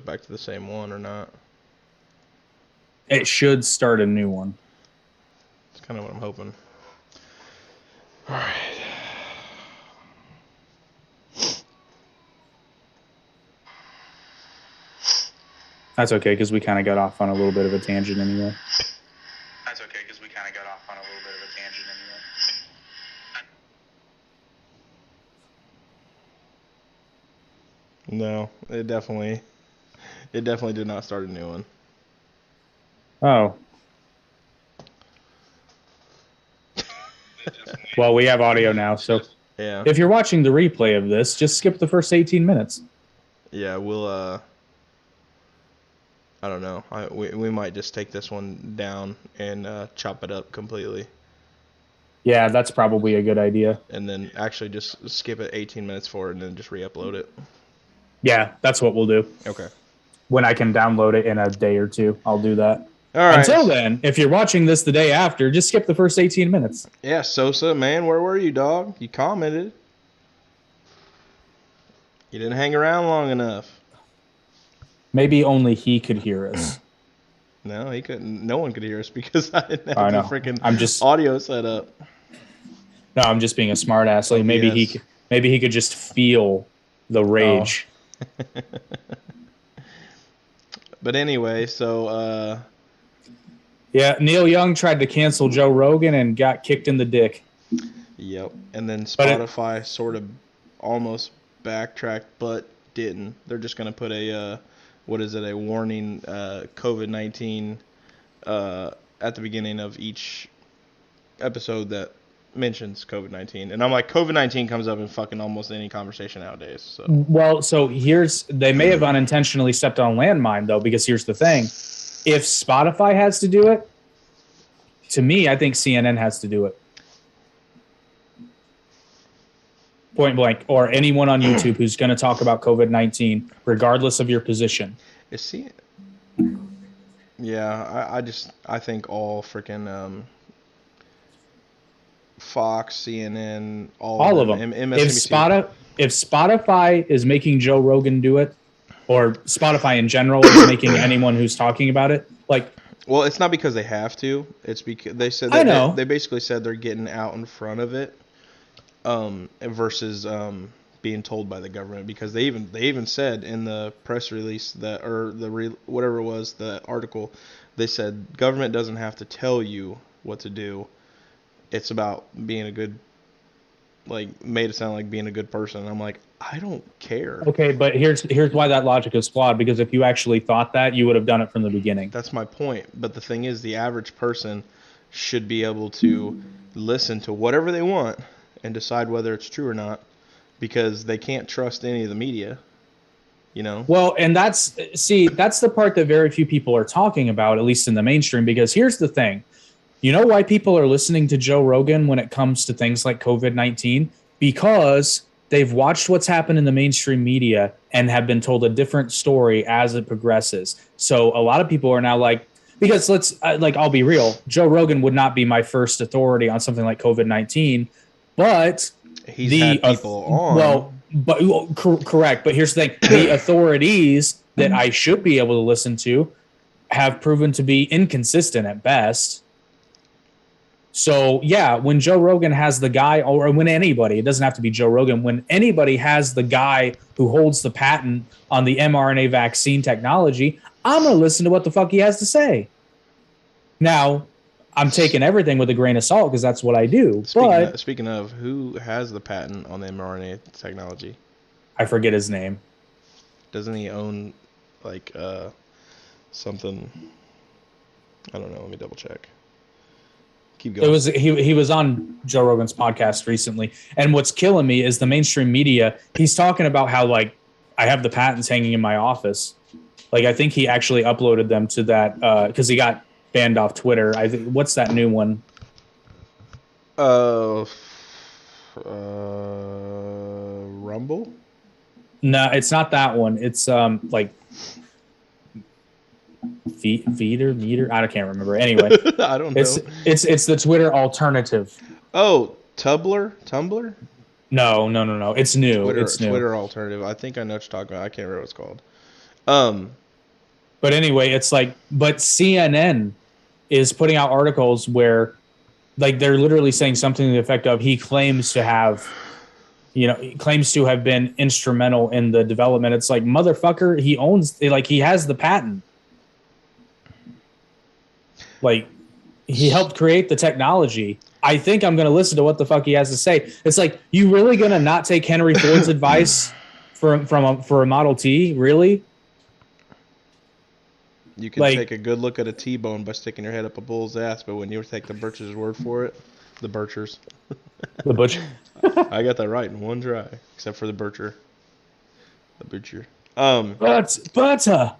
back to the same one or not. It should start a new one. That's kind of what I'm hoping. All right. That's okay, because we kind of got off on a little bit of a tangent anyway. That's okay, because we kind of got off on a little bit of a tangent anyway. No, it definitely did not start a new one. Oh. Well, we have audio now, so Yeah. if you're watching the replay of this, just skip the first 18 minutes. Yeah, we'll I don't know. We might just take this one down and chop it up completely. Yeah, that's probably a good idea. And then actually just skip it 18 minutes forward and then just re-upload it. Yeah, that's what we'll do. Okay. When I can download it in a day or two, I'll do that. All right. Until then, if you're watching this the day after, just skip the first 18 minutes. Yeah, Sosa, man, where were you, dog? You commented. You didn't hang around long enough. Maybe only he could hear us. No, he couldn't. No one could hear us because I didn't have the freaking audio set up. No, I'm just being a smart ass. Like maybe he could just feel the rage. Oh. But anyway, so yeah, Neil Young tried to cancel Joe Rogan and got kicked in the dick. Yep. And then Spotify sort of almost backtracked but didn't. They're just going to put a a warning COVID-19 at the beginning of each episode that mentions COVID-19. And I'm like, COVID-19 comes up in fucking almost any conversation nowadays. So. Well, so they may have unintentionally stepped on a landmine, though, because here's the thing. If Spotify has to do it, to me, I think CNN has to do it. Point blank. Or anyone on YouTube who's going to talk about COVID-19, regardless of your position. Yeah, I think all freaking Fox, CNN, all of them. MSNBC. If Spotify is making Joe Rogan do it, or Spotify in general is making anyone who's talking about it, like. Well, it's not because they have to. It's because they said that they basically said they're getting out in front of it, versus being told by the government, because they even said in the press release that, or whatever it was, the article, they said government doesn't have to tell you what to do. It's about being a good, like, made it sound like being a good person. And I'm like, I don't care. Okay, but here's why that logic is flawed, because if you actually thought that, you would have done it from the beginning. That's my point. But the thing is, the average person should be able to listen to whatever they want and decide whether it's true or not, because they can't trust any of the media, you know? Well, and that's the part that very few people are talking about, at least in the mainstream, because here's the thing. You know why people are listening to Joe Rogan when it comes to things like COVID-19? Because they've watched what's happened in the mainstream media and have been told a different story as it progresses. So a lot of people are now like, because I'll be real, Joe Rogan would not be my first authority on something like COVID-19, but he's had people on. Well, but correct. But here's the thing: the authorities that I should be able to listen to have proven to be inconsistent at best. So yeah, when Joe Rogan has the guy, or when anybody, it doesn't have to be Joe Rogan, when anybody has the guy who holds the patent on the mRNA vaccine technology, I'm going to listen to what the fuck he has to say. Now, I'm taking everything with a grain of salt because that's what I do. Speaking of, who has the patent on the mRNA technology? I forget his name. Doesn't he own like something? I don't know. Let me double check. Keep going. He was on Joe Rogan's podcast recently, and what's killing me is the mainstream media. He's talking about how, like, I have the patents hanging in my office. Like, I think he actually uploaded them to that because he got banned off Twitter. I think, what's that new one? Rumble? No, it's not that one. It's like meter. I can't remember. Anyway, I don't know. It's the Twitter alternative. Oh, Tumblr? No. It's new. Twitter, it's new. Twitter alternative. I think I know what you're talking about. I can't remember what it's called. But anyway, it's like, but CNN is putting out articles where, like, they're literally saying something to the effect of he claims to have, he claims to have been instrumental in the development. It's like, motherfucker, he owns, like, he has the patent. Like, he helped create the technology. I think I'm going to listen to what the fuck he has to say. It's like, you really going to not take Henry Ford's advice for a Model T? Really? You can take a good look at a T-bone by sticking your head up a bull's ass, but when you take the Birch's word for it, the Birchers. The butcher. I got that right in one try, except for the Bircher. The Butcher. But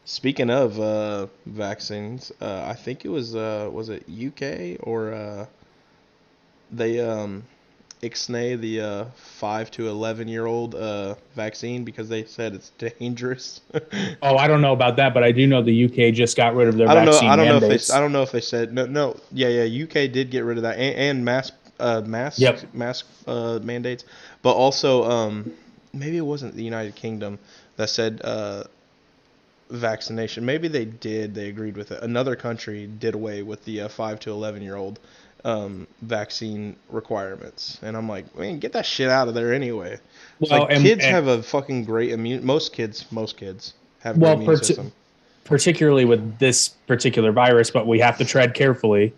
Speaking of vaccines, I think it was it UK or they ixnay the 5 to 11-year-old vaccine because they said it's dangerous. Oh, I don't know about that, but I do know the UK just got rid of their vaccine mandates. I don't know if they said no. Yeah. UK did get rid of that and mask mandates, but also maybe it wasn't the United Kingdom that said vaccination. Maybe they did. They agreed with it. Another country did away with the 5 to 11-year-old vaccine requirements, and I'm like, man, get that shit out of there anyway. Well, like, kids have a fucking great immune. Most kids have a great immune system. Particularly with this particular virus, but we have to tread carefully,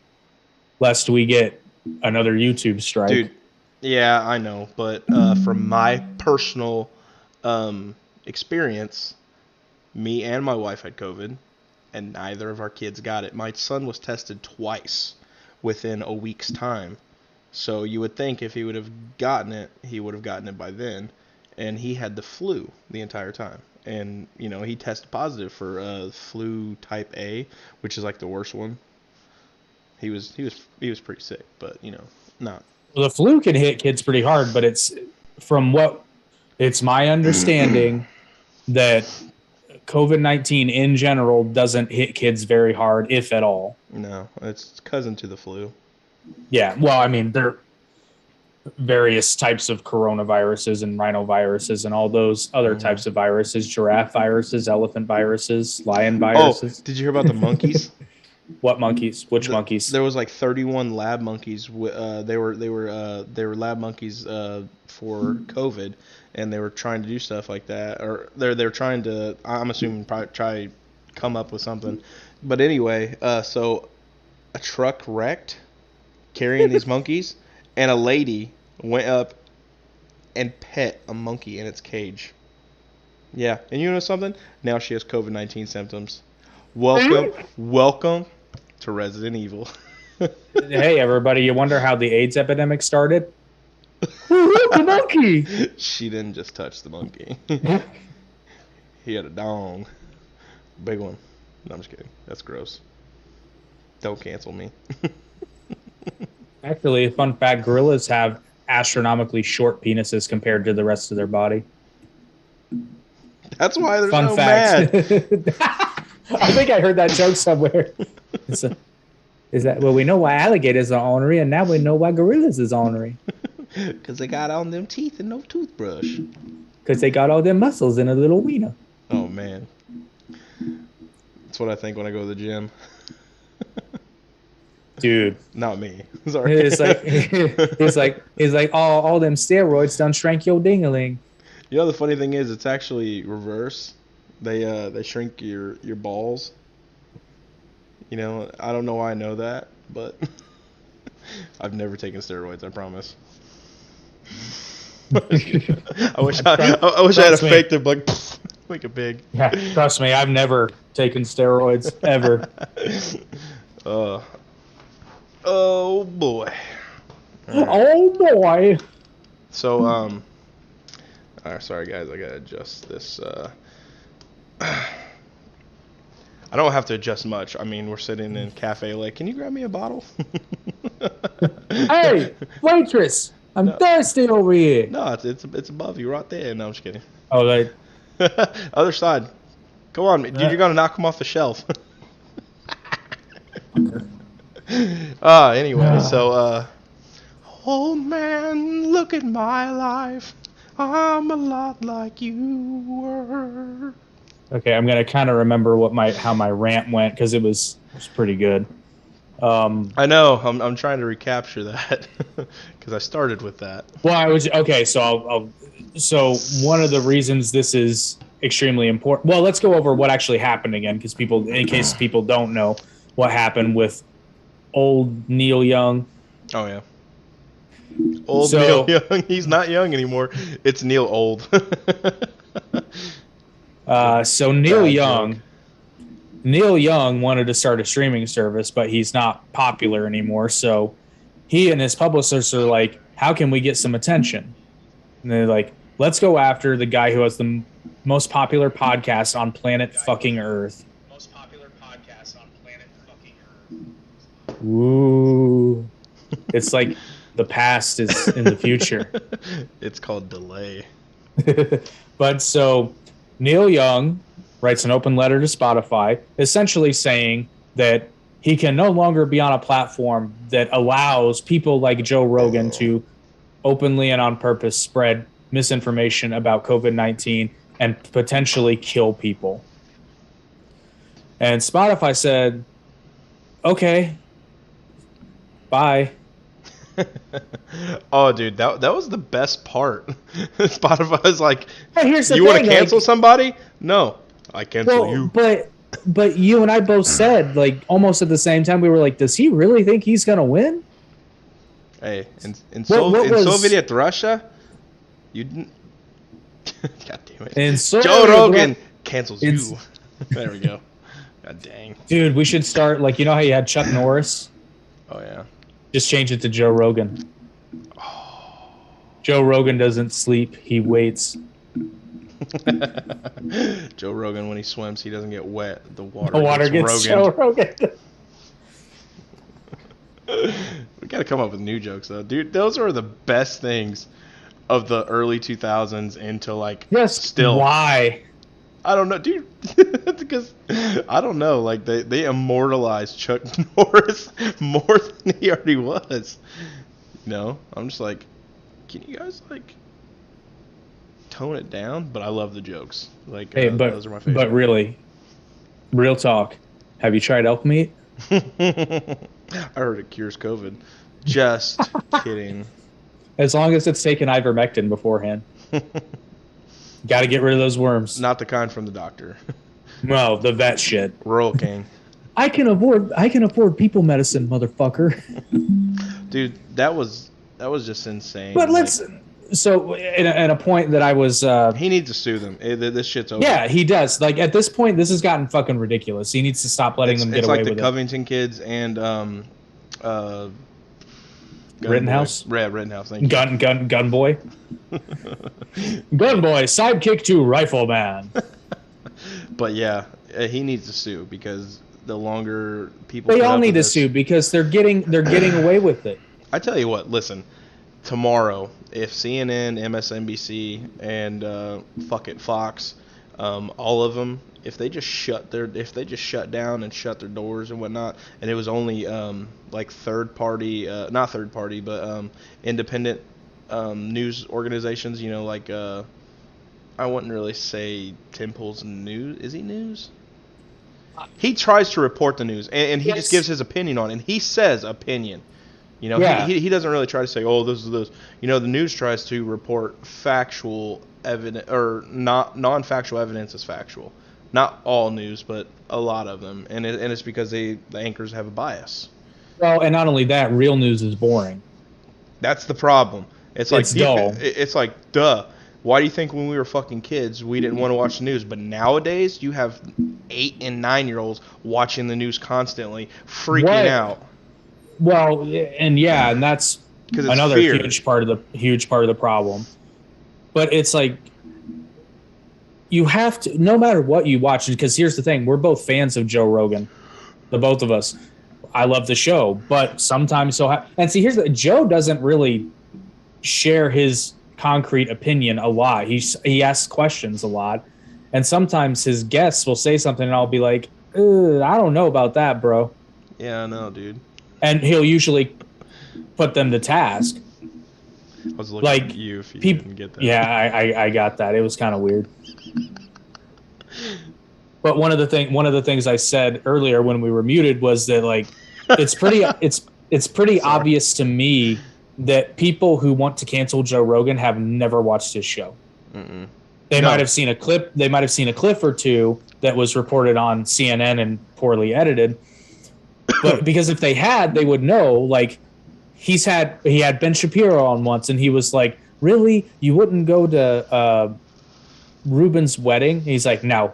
lest we get another YouTube strike. Dude, yeah, I know, but from my personal experience, me and my wife had COVID, and neither of our kids got it. My son was tested twice within a week's time. So you would think if he would have gotten it, he would have gotten it by then. And he had the flu the entire time. And, he tested positive for flu type A, which is like the worst one. He was pretty sick, but, not. Well, the flu can hit kids pretty hard, but it's my understanding that COVID-19 in general doesn't hit kids very hard, if at all. No, it's cousin to the flu. Yeah, well, I mean, there are various types of coronaviruses and rhinoviruses and all those other types of viruses, giraffe viruses, elephant viruses, lion viruses. Oh, did you hear about the monkeys? What monkeys? Which monkeys? There was like 31 lab monkeys. They were lab monkeys for COVID, and they were trying to do stuff like that, or they're trying to. I'm assuming probably try come up with something. But anyway, so a truck wrecked carrying these monkeys, and a lady went up and pet a monkey in its cage. Yeah, and you know something? Now she has COVID-19 symptoms. Welcome to Resident Evil. Hey, everybody, you wonder how the AIDS epidemic started? The monkey! She didn't just touch the monkey. He had a dong. Big one. No, I'm just kidding. That's gross. Don't cancel me. Actually, a fun fact, gorillas have astronomically short penises compared to the rest of their body. That's why they're so mad. I think I heard that joke somewhere. We know why alligators are ornery, and now we know why gorillas is ornery. Because they got all them teeth and no toothbrush. Because they got all them muscles in a little wiener. Oh, man. That's what I think when I go to the gym. Dude. Not me. Sorry. It's like all them steroids done shrank your ding-a-ling. The funny thing is, it's actually reverse. They shrink your balls. I don't know why I know that, but I've never taken steroids, I promise. I wish I had a fake to like make it big. Yeah, trust me, I've never taken steroids ever. Oh boy. Right. Oh boy. So all right, sorry guys, I gotta adjust this. I don't have to adjust much. I mean, we're sitting in Cafe Lake. Can you grab me a bottle? Hey, waitress, I'm thirsty over here. No, it's above you right there. No, I'm just kidding. Oh, like other side. Come on, dude. You're gonna knock them off the shelf. Anyway, so oh man, look at my life. I'm a lot like you were. Okay, I'm gonna kind of remember how my rant went because it was pretty good. I know. I'm trying to recapture that because I started with that. Well, I was okay. So so one of the reasons this is extremely important. Well, let's go over what actually happened again, because in case people don't know what happened with old Neil Young. Oh yeah, old Neil So, Young. He's not young anymore. It's Neil old. so Bad joke. Neil Young wanted to start a streaming service, but he's not popular anymore. So he and his publicists are like, "How can we get some attention?" And they're like, let's go after the guy who has the most popular podcast on planet fucking Earth. Most popular podcast on planet fucking Earth. Ooh. It's like the past is in the future. It's called delay. But so Neil Young writes an open letter to Spotify, essentially saying that he can no longer be on a platform that allows people like Joe Rogan to openly and on purpose spread misinformation about COVID-19 and potentially kill people. And Spotify said, okay, bye. Oh, dude, that was the best part. Spotify's like, But here's the you want to thing, cancel like, somebody? No, I cancel well, you. but you and I both said, like, almost at the same time, we were like, does he really think he's gonna win? Hey, in was- Soviet Russia, you didn't. God damn it. In Joe Rogan cancels you. There we go. God dang. Dude, we should start, like, you know how you had Chuck Norris? Oh yeah. Just change it to Joe Rogan. Joe Rogan doesn't sleep, he waits. Joe Rogan, when he swims, he doesn't get wet. The water, The water gets Joe Rogan. We gotta come up with new jokes though, dude. Those are the best things of the early 2000s into like still. Why? I don't know, dude. Because I don't know. Like they immortalized Chuck Norris more than he already was. You know, I'm just like, can you guys like tone it down? But I love the jokes. Like, Hey, those are my favorite. But really, real talk. Have you tried elk meat? I heard it cures COVID. Just kidding. As long as it's taken ivermectin beforehand. Got to get rid of those worms. Not the kind from the doctor. No, the vet shit. Rural King. I can afford people medicine, motherfucker. Dude, that was just insane. But so in a point that I was he needs to sue them. This shit's over. Yeah, he does. Like at this point, this has gotten fucking ridiculous. He needs to stop letting them get away with it. It's like the Covington kids and Rittenhouse. Yeah, Rittenhouse. Thank you. Gun boy. Gun boy, sidekick to rifleman. But yeah, he needs to sue because the longer people they all need to sue because they're getting away with it. I tell you what, listen. Tomorrow, if CNN, MSNBC, and fuck it, Fox, all of them, if they just shut down and shut their doors and whatnot, and it was only like not third party, but independent news organizations, you know, like I wouldn't really say Tim Pool's news. Is he news? He tries to report the news, and he just gives his opinion on it, and he says opinion. You know, he doesn't really try to say, oh, this is this. You know, the news tries to report factual evidence, or non-factual evidence is factual. Not all news, but a lot of them. And it's because the anchors have a bias. Well, and not only that, real news is boring. That's the problem. It's dull. It's like, duh. Why do you think when we were fucking kids, we didn't want to watch the news? But nowadays, you have 8 and 9-year-olds watching the news constantly, freaking out. Well, and that's another fear. huge part of the problem. But it's like you have to, no matter what you watch, because here's the thing: we're both fans of Joe Rogan, the both of us. I love the show, but sometimes and see, Joe doesn't really share his concrete opinion a lot. He asks questions a lot, and sometimes his guests will say something, and I'll be like, I don't know about that, bro. Yeah, I know, dude. And he'll usually put them to task. I was looking at you if you didn't get that. Yeah, I got that. It was kind of weird. But one of the things I said earlier when we were muted was that like it's pretty obvious to me that people who want to cancel Joe Rogan have never watched his show. Mm-mm. They might have seen a clip. They might have seen a clip or two that was reported on CNN and poorly edited. But because if they had, they would know. Like he had Ben Shapiro on once, and he was like, "Really, you wouldn't go to Ruben's wedding?" He's like, "No,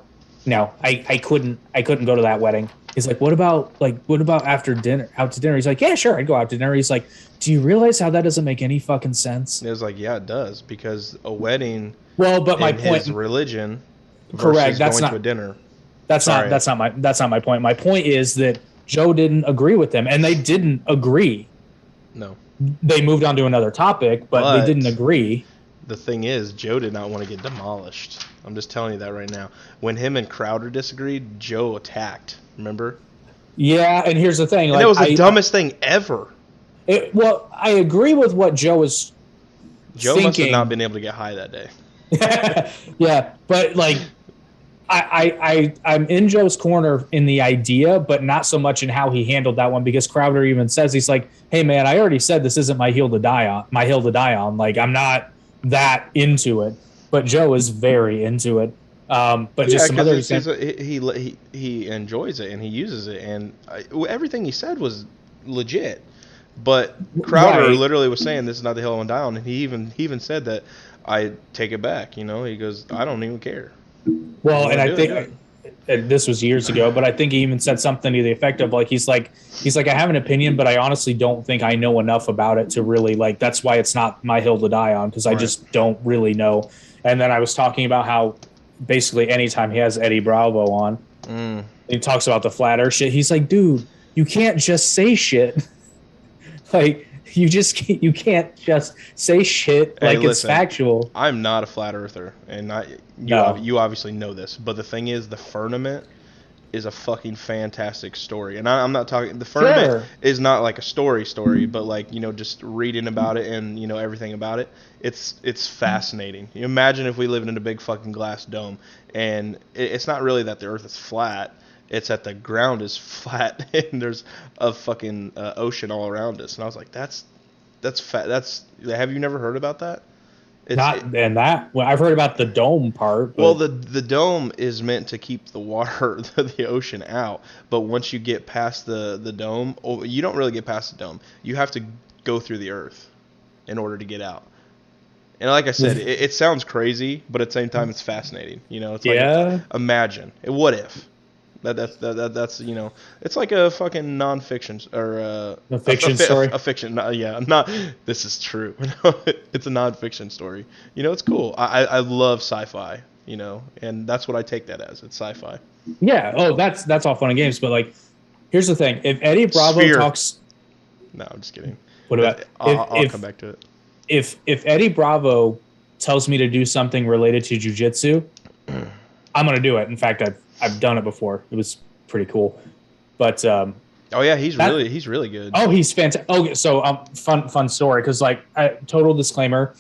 I couldn't go to that wedding." He's like, what about after dinner, out to dinner? He's like, yeah, sure, I'd go out to dinner. He's like, do you realize how that doesn't make any fucking sense? It was like, yeah, it does, because a wedding. Well, but my point, his religion. Correct. That's going not to a dinner. That's not my point. My point is that Joe didn't agree with them, and they didn't agree. No. They moved on to another topic, but they didn't agree. The thing is, Joe did not want to get demolished. I'm just telling you that right now. When him and Crowder disagreed, Joe attacked. Remember? Yeah, and here's the thing. And that was the dumbest thing ever. Well, I agree with what Joe was thinking. Must have not been able to get high that day. Yeah, but like, I'm in Joe's corner in the idea, but not so much in how he handled that one, because Crowder even says, he's like, hey man, I already said this isn't my hill to die on. Like, I'm not that into it, but Joe is very into it. But just some other examples. He enjoys it and he uses it, and everything he said was legit. But Crowder literally was saying this is not the hill I want to die on, and he even said that I take it back. You know, he goes, I don't even care. Well, and I think this was years ago, but I think he even said something to the effect of like, he's like, I have an opinion, but I honestly don't think I know enough about it to really like. That's why it's not my hill to die on, because I just don't really know. And then I was talking about how basically anytime he has Eddie Bravo on, he talks about the flat earth shit. He's like, dude, you can't just say shit. Like, you can't just say shit like it's factual. I'm not a flat earther, and you obviously know this, but the thing is, the firmament is a fucking fantastic story. And I'm not talking, the firmament is not like a story, but like, you know, just reading about it and, you know, everything about it. It's fascinating. You imagine if we lived in a big fucking glass dome, and it's not really that the earth is flat. It's that the ground is flat and there's a fucking ocean all around us. And I was like, that's have you never heard about that? Well, I've heard about the dome part. But. Well, the dome is meant to keep the water, the ocean out. But once you get past the dome, you don't really get past the dome. You have to go through the earth in order to get out. And like I said, it sounds crazy, but at the same time, it's fascinating. You know, it's like, imagine. What if? That's you know, it's like a fucking nonfiction or a fiction story. A fiction, not. This is true. It's a nonfiction story. You know, it's cool. I love sci-fi. You know, and that's what I take that as. It's sci-fi. Yeah. Oh, that's all fun and games. But like, here's the thing: if Eddie Bravo talks, no, I'm just kidding. What about? I'll come back to it. If Eddie Bravo tells me to do something related to jiu-jitsu, I'm gonna do it. In fact, I've done it before. It was pretty cool. But oh yeah, he's really good. Oh, he's fantastic. Okay, so fun story, because like, total disclaimer,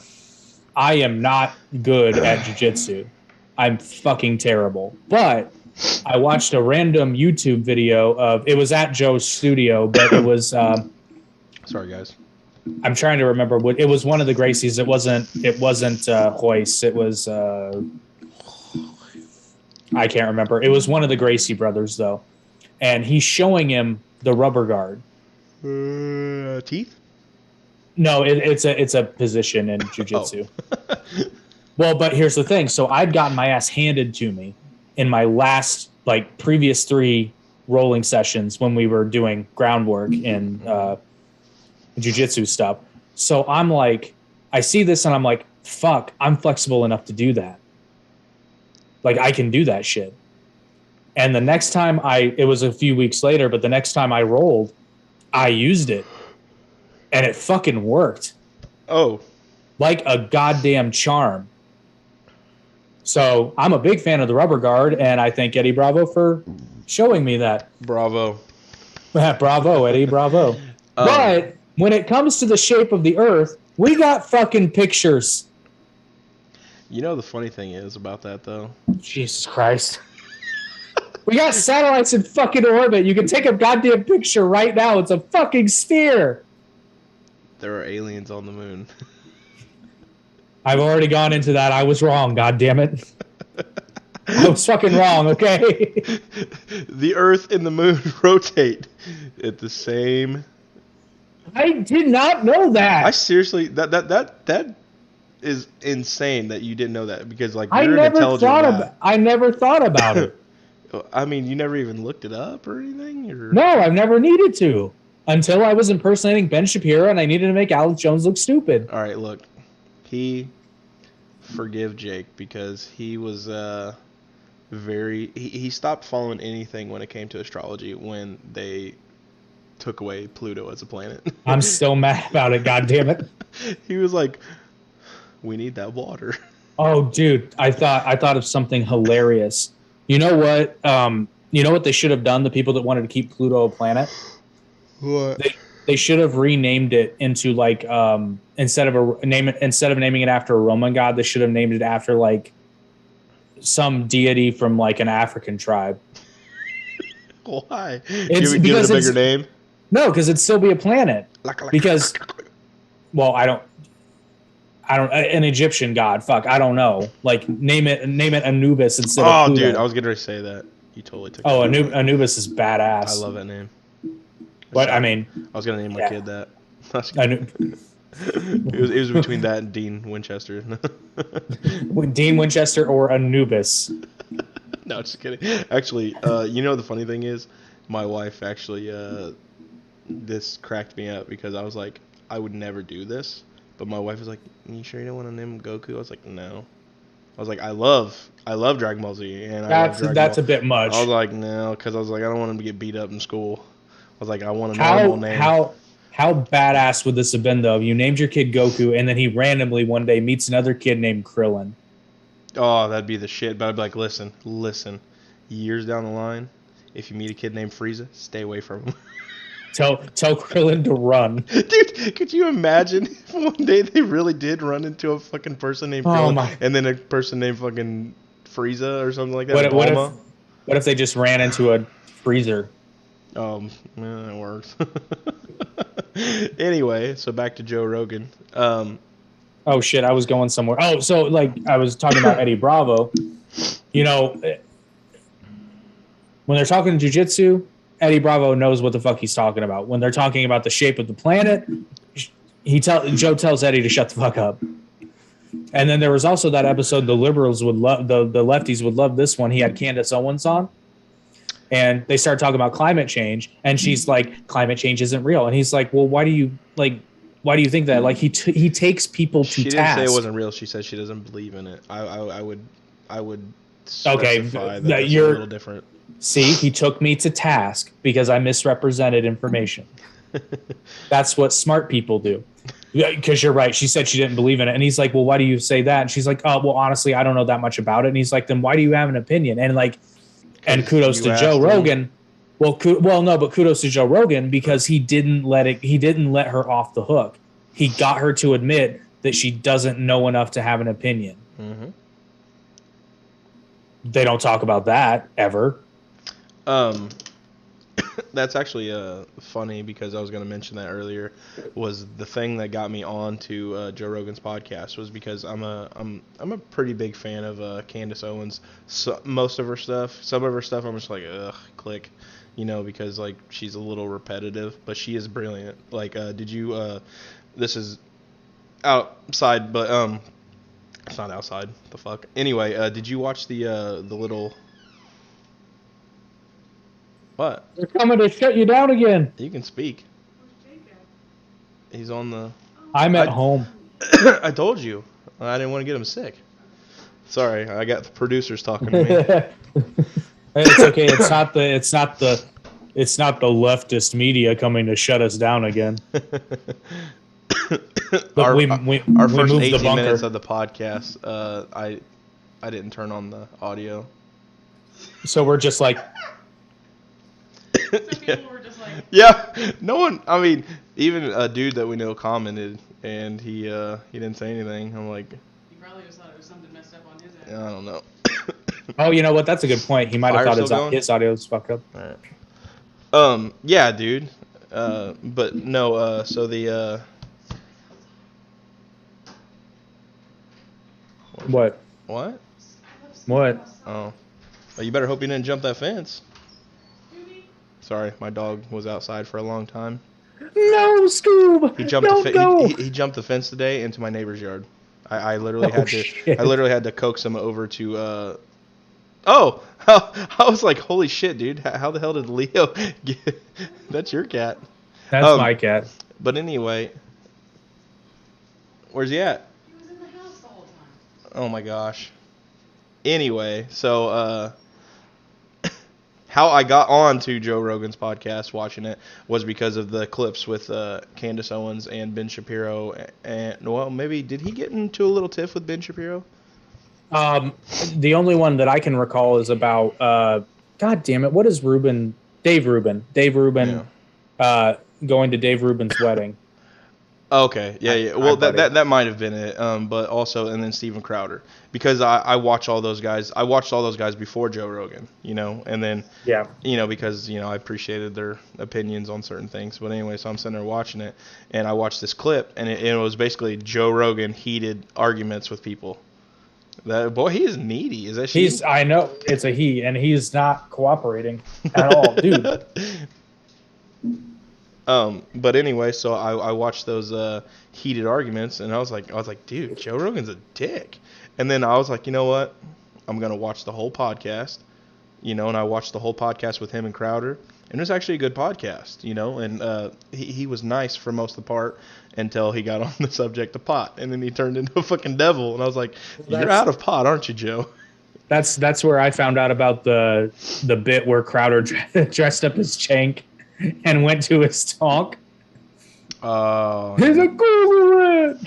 I am not good at jiu-jitsu. I'm fucking terrible. But I watched a random YouTube video of, it was at Joe's studio, but it was sorry guys. I'm trying to remember what it was. One of the Gracies. It wasn't Hoist. It was I can't remember. It was one of the Gracie brothers though, and he's showing him the rubber guard. Teeth? No, it's a position in jiu-jitsu. Oh. Well, but here's the thing. So I'd gotten my ass handed to me in my last, like, previous 3 rolling sessions when we were doing groundwork and jiu-jitsu stuff. So I'm like, I see this and I'm like, fuck, I'm flexible enough to do that. Like, I can do that shit. And the next time it was a few weeks later, but the next time I rolled, I used it. And it fucking worked. Oh. Like a goddamn charm. So I'm a big fan of the rubber guard, and I thank Eddie Bravo for showing me that. Bravo. Bravo, Eddie, bravo. But when it comes to the shape of the earth, we got fucking pictures. You know the funny thing is about that, though? Jesus Christ. We got satellites in fucking orbit. You can take a goddamn picture right now. It's a fucking sphere. There are aliens on the moon. I've already gone into that. I was wrong. God damn it. I was fucking wrong. Okay. The Earth and the moon rotate at the same. I did not know that. I seriously that is insane that you didn't know that because like I you're an never intelligent thought guy. I never thought about it. I mean, you never even looked it up or anything? Or? No, I've never needed to until I was impersonating Ben Shapiro and I needed to make Alex Jones look stupid. All right, look. Forgive Jake because he was he stopped following anything when it came to astrology when they took away Pluto as a planet. I'm still mad about it, god damn it. He was like, we need that water. Oh dude, I thought of something hilarious. You know what? You know what they should have done, the people that wanted to keep Pluto a planet? What? They should have renamed it into like instead of naming it after a Roman god, they should have named it after like some deity from like an African tribe. Why? It's Give it a bigger name? No, because it'd still be a planet. Because, well, I don't. An Egyptian god. Fuck, I don't know. Like name it Anubis instead of Pluto. Dude, I was getting ready to say that. You totally took. Oh, Anubis is badass. I love that name. But I mean, I was gonna name my kid that. It it was between that and Dean Winchester. Dean Winchester or Anubis. No, just kidding. Actually, you know the funny thing is, my wife actually this cracked me up because I was like, I would never do this, but my wife was like, "You sure you don't want to name him Goku?" I was like, "No." I was like, I love Dragon Ball Z, and that's a bit much. I was like, no, because I was like, I don't want him to get beat up in school. I was like, I want a normal name. How badass would this have been though? If you named your kid Goku, and then he randomly one day meets another kid named Krillin. Oh, that'd be the shit. But I'd be like, listen. Years down the line, if you meet a kid named Frieza, stay away from him. Tell Krillin to run. Dude, could you imagine if one day they really did run into a fucking person named Krillin and then a person named fucking Frieza or something like that? What if they just ran into a freezer? Yeah, it works. Anyway, so back to Joe Rogan. Oh shit, I was going somewhere. Oh, so like I was talking about Eddie Bravo. You know, when they're talking jiu-jitsu, Eddie Bravo knows what the fuck he's talking about. When they're talking about the shape of the planet, Joe tells Eddie to shut the fuck up. And then there was also that episode the liberals would love, the lefties would love this one. He had Candace Owens on. And they started talking about climate change, and she's like, "Climate change isn't real." And he's like, "Well, why do you think that?" Like he takes people to task. She didn't say it wasn't real. She said she doesn't believe in it. I would specify that it's a little different. See, he took me to task because I misrepresented information. That's what smart people do. Because you're right. She said she didn't believe in it, and he's like, "Well, why do you say that?" And she's like, "Oh, well, honestly, I don't know that much about it." And he's like, "Then why do you have an opinion?" And like. And kudos to Joe Rogan. Well, but kudos to Joe Rogan because he didn't let her off the hook. He got her to admit that she doesn't know enough to have an opinion. Mm-hmm. They don't talk about that ever. That's actually funny because I was going to mention that earlier. Was the thing that got me on to Joe Rogan's podcast was because I'm a pretty big fan of Candace Owens. So, most of her stuff, some of her stuff, I'm just like ugh, click, because like she's a little repetitive, but she is brilliant. Like, did you? This is outside, but it's not outside. The fuck. Anyway, did you watch the little? What? They're coming to shut you down again. You can speak. He's on the... I'm at home. I told you. I didn't want to get him sick. Sorry, I got the producers talking to me. It's okay. It's not the leftist media coming to shut us down again. Our first 18 the minutes of the podcast, I didn't turn on the audio. So we're just like... Some people were just like... Yeah, no one. I mean, even a dude that we know commented, and he didn't say anything. I'm like, He probably just thought it was something messed up on his end. I don't know. Oh, you know what? That's a good point. He might have Fire thought still going? his audio was fucked up. All right. Yeah, dude. But no. So the What? what? What? Oh, well, you better hope you didn't jump that fence. Sorry, my dog was outside for a long time. No, Scoob. He jumped Don't go. he jumped the fence today into my neighbor's yard. I literally Oh, had to shit. I literally had to coax him over to oh, I was like, holy shit, dude. How the hell did Leo get That's your cat. That's my cat. But anyway, where's he at? He was in the house the whole time. Oh my gosh. Anyway, so how I got on to Joe Rogan's podcast watching it was because of the clips with Candace Owens and Ben Shapiro. And, well, maybe, did he get into a little tiff with Ben Shapiro? The only one that I can recall is about, God damn it, what is Rubin? Dave Rubin. Going to Dave Rubin's wedding. Okay, yeah. Well, that might have been it. But also, and then Steven Crowder, because I watch all those guys. I watched all those guys before Joe Rogan, and then because I appreciated their opinions on certain things. But anyway, so I'm sitting there watching it, and I watched this clip, and it was basically Joe Rogan heated arguments with people. That boy, he is needy. Is that she? I know it's a he, and he's not cooperating at all, dude. But anyway, so I watched those heated arguments, and I was like, dude, Joe Rogan's a dick. And then I was like, you know what? I'm gonna watch the whole podcast, and I watched the whole podcast with him and Crowder, and it was actually a good podcast, and he was nice for most of the part until he got on the subject of pot, and then he turned into a fucking devil, and I was like, you're out of pot, aren't you, Joe? That's where I found out about the bit where Crowder dressed up as Chank and went to his talk. He's like, Google it.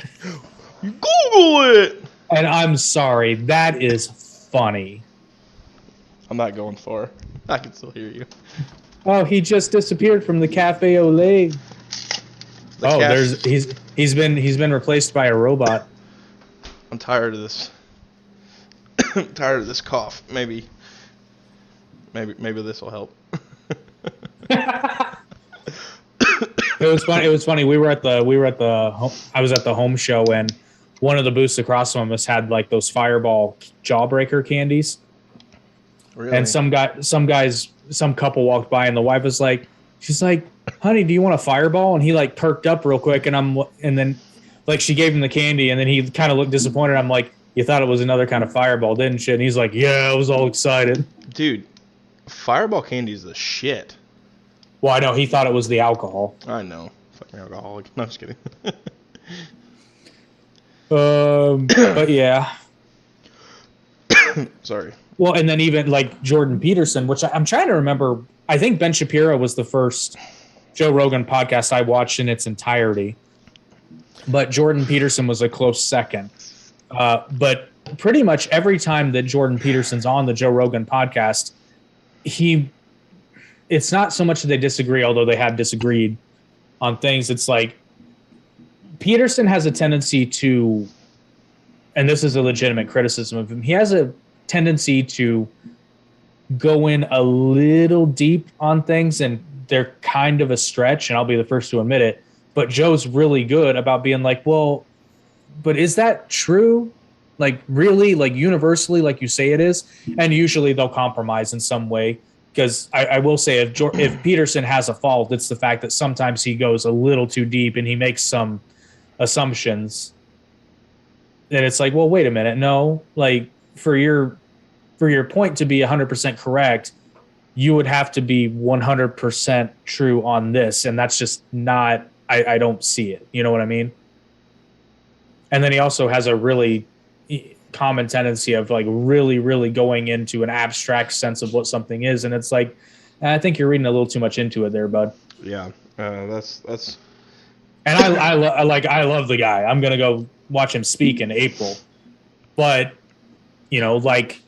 Google it. And I'm sorry, that is funny. I'm not going far. I can still hear you. Oh, he just disappeared from the Cafe au lait. He's been replaced by a robot. I'm tired of this. Tired of this cough. Maybe this will help. It was funny. I was at the home show, and one of the booths across from us had like those Fireball Jawbreaker candies. Really? And some couple walked by, and the wife was like, she's like, honey, do you want a Fireball? And he like perked up real quick, and then like she gave him the candy, and then he kind of looked disappointed. I'm like, you thought it was another kind of Fireball, didn't you? And he's like, yeah, I was all excited. Dude, Fireball candy is the shit. Well, I know he thought it was the alcohol. I know, fucking alcoholic. No, I'm just kidding. But yeah. Sorry. Well, and then even like Jordan Peterson, which I'm trying to remember. I think Ben Shapiro was the first Joe Rogan podcast I watched in its entirety. But Jordan Peterson was a close second. But pretty much every time that Jordan Peterson's on the Joe Rogan podcast, it's not so much that they disagree, although they have disagreed on things. It's like Peterson has a tendency to, and this is a legitimate criticism of him, he has a tendency to go in a little deep on things, and they're kind of a stretch, and I'll be the first to admit it. But Joe's really good about being like, well, but is that true? Like, really? Like, universally, like you say it is? And usually they'll compromise in some way. Because I will say, if Peterson has a fault, it's the fact that sometimes he goes a little too deep and he makes some assumptions. Then it's like, well, wait a minute. No, like for your point to be 100% correct, you would have to be 100% true on this. And that's just not, I don't see it. You know what I mean? And then he also has a really common tendency of like really, really going into an abstract sense of what something is. And it's like, I think you're reading a little too much into it there, bud. Yeah. That's. And I love the guy. I'm going to go watch him speak in April. But, like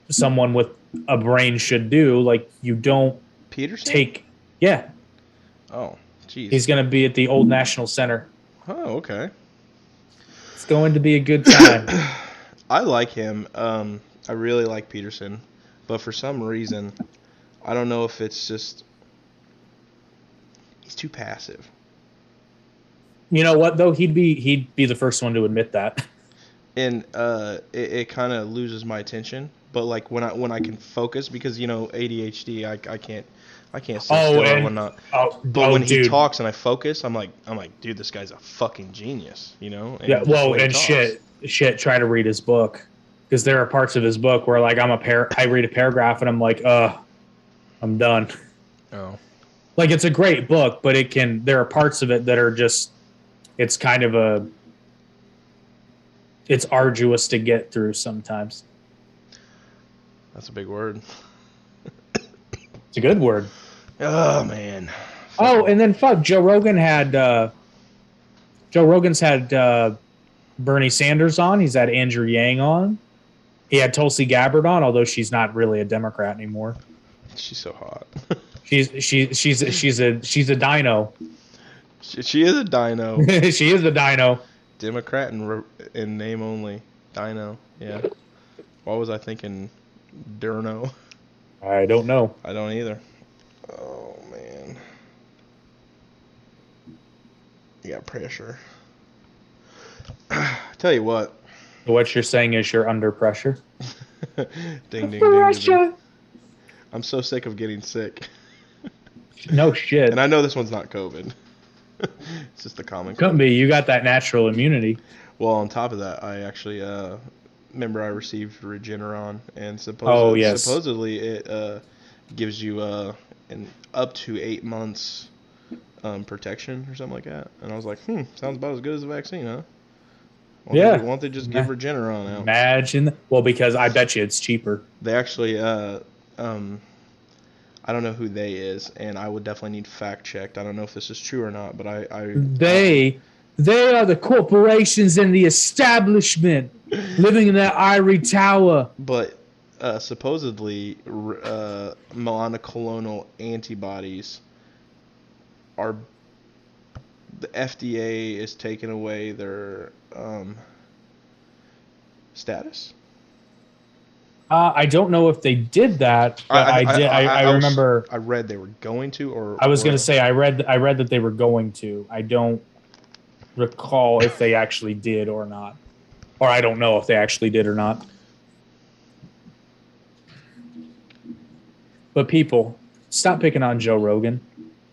someone with a brain should do, like you don't Peterson? Yeah. Oh, geez. He's going to be at the Old National Center. Oh, okay. It's going to be a good time. I like him. I really like Peterson, but for some reason, I don't know if it's just he's too passive. You know what though? He'd be the first one to admit that. And it kind of loses my attention. But like when I can focus, because ADHD, I can't sit still or whatnot. But when he dude. talks and I focus, I'm like, dude, this guy's a fucking genius, And Yeah, just well, the way he and talks. try to read his book, because there are parts of his book where like I read a paragraph and I'm like, I'm done. Oh, Like it's a great book, but there are parts of it that are just, it's kind of it's arduous to get through sometimes. that's a big word. It's a good word. Oh man. Oh, and then Joe Rogan's had Bernie Sanders on. He's had Andrew Yang on. He had Tulsi Gabbard on, although she's not really a Democrat anymore. She's so hot. She's a dino. She is a dino. She is a dino. Democrat in name only. Dino. Yeah. What was I thinking? Durno. I don't know. I don't either. Oh man. You got pressure. Tell you what. What you're saying is you're under pressure. Ding ding ding. I'm so sick of getting sick. No shit. And I know this one's not COVID. It's just the common. Couldn't be. You got that natural immunity. Well, on top of that, I actually remember I received Regeneron, and supposedly it gives you an up to 8 months protection or something like that. And I was like, sounds about as good as a vaccine, huh? Why don't they just give Regeneron out? Imagine. Well, because I bet you it's cheaper. They actually, I don't know who they is, and I would definitely need fact checked. I don't know if this is true or not, but They are the corporations and the establishment living in that ivory tower. But supposedly, monoclonal antibodies are. The FDA is taking away their status. I don't know if they did that, but I remember. I read they were going to, or I was going to say I read that they were going to. I don't recall if they actually did or not, or I don't know if they actually did or not. But people, stop picking on Joe Rogan.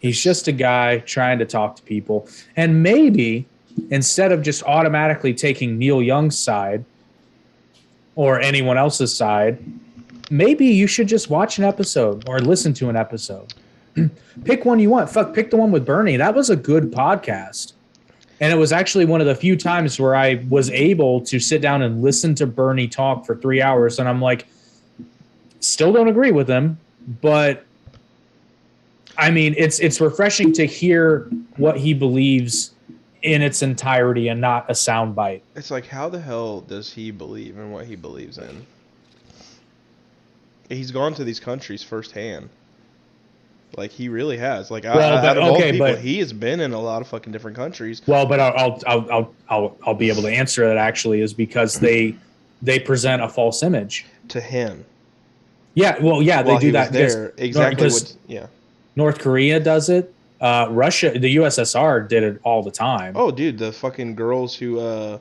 He's just a guy trying to talk to people, and maybe instead of just automatically taking Neil Young's side or anyone else's side, maybe you should just watch an episode or listen to an episode. Pick one you want. Pick the one with Bernie. That was a good podcast. And it was actually one of the few times where I was able to sit down and listen to Bernie talk for 3 hours. And I'm like, still don't agree with him, but I mean, it's refreshing to hear what he believes in its entirety and not a soundbite. It's like, how the hell does he believe in what he believes in? He's gone to these countries firsthand. Like, he really has. Like, out of all people, he has been in a lot of fucking different countries. Well, but I'll be able to answer that actually is because they present a false image to him. Yeah, well, yeah, they do that. There, exactly. North Korea does it. Russia, the USSR did it all the time. Oh, dude, the fucking girls who